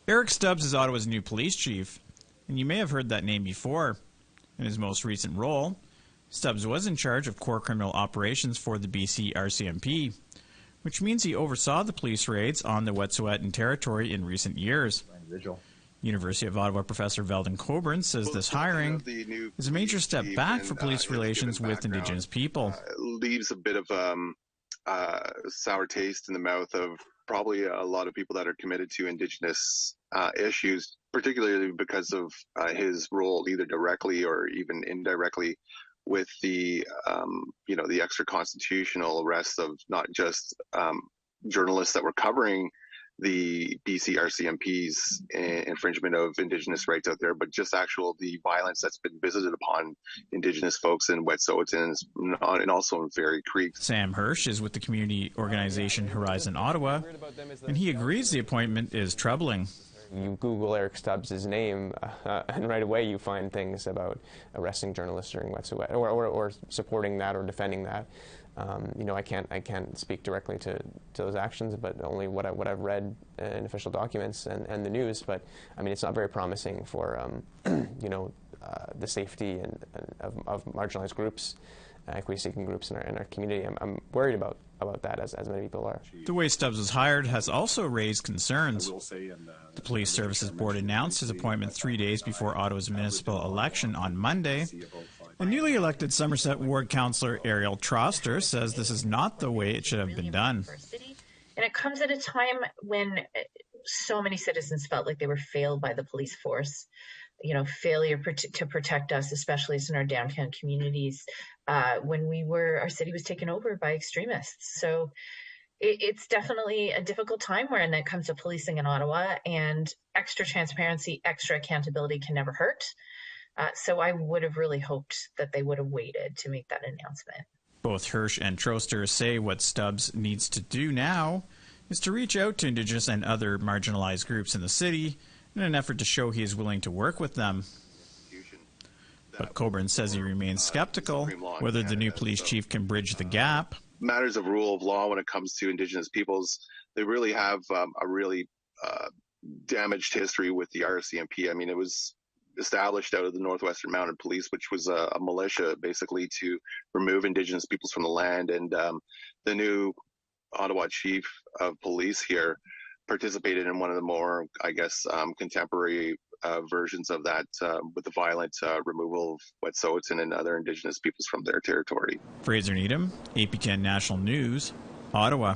Eric Stubbs is Ottawa's new police chief, and you may have heard that name before. In his most recent role, Stubbs was in charge of core criminal operations for the BC RCMP, which means he oversaw the police raids on the Wet'suwet'en territory in recent years. University of Ottawa professor Veldon Coburn says this hiring is a major step back for police relations with Indigenous people. Leaves a bit of sour taste in the mouth of probably a lot of people that are committed to Indigenous issues, particularly because of his role either directly or even indirectly with the, the extra constitutional arrests of not just journalists that were covering the BC RCMP's infringement of Indigenous rights out there, but just the violence that's been visited upon Indigenous folks in Wet'suwet'en and also in Fairy Creek. Sam Hirsch is with the community organization Horizon Ottawa, and he agrees the appointment is troubling. You Google Eric Stubbs' name, and right away you find things about arresting journalists during Wet'suwet'en, or supporting that or defending that. I can't speak directly to those actions, but only what I've read in official documents and the news. But I mean, it's not very promising for the safety of marginalized groups, equity-seeking groups in our community. I'm worried about that, as many people are. The way Stubbs was hired has also raised concerns. The Police Services Board announced his appointment 3 days before Ottawa's municipal election on Monday. A newly elected Somerset Ward Councillor Ariel Troster says this is not the way it should have been done. And it comes at a time when so many citizens felt like they were failed by the police force. Failure to protect us, especially in our downtown communities, when our city was taken over by extremists. So it's definitely a difficult time when it comes to policing in Ottawa, and extra transparency, extra accountability can never hurt. So I would have really hoped that they would have waited to make that announcement. Both Hirsch and Troster say what Stubbs needs to do now is to reach out to Indigenous and other marginalized groups in the city in an effort to show he is willing to work with them. But Coburn says he remains skeptical whether the new police chief can bridge the gap. Matters of rule of law when it comes to Indigenous peoples, they really have a really damaged history with the RCMP. I mean, it was established out of the Northwestern Mounted Police, which was a militia basically to remove Indigenous peoples from the land. And the new Ottawa chief of police here participated in one of the more, contemporary versions of that with the violent removal of Wet'suwet'en and other Indigenous peoples from their territory. Fraser Needham, APTN National News, Ottawa.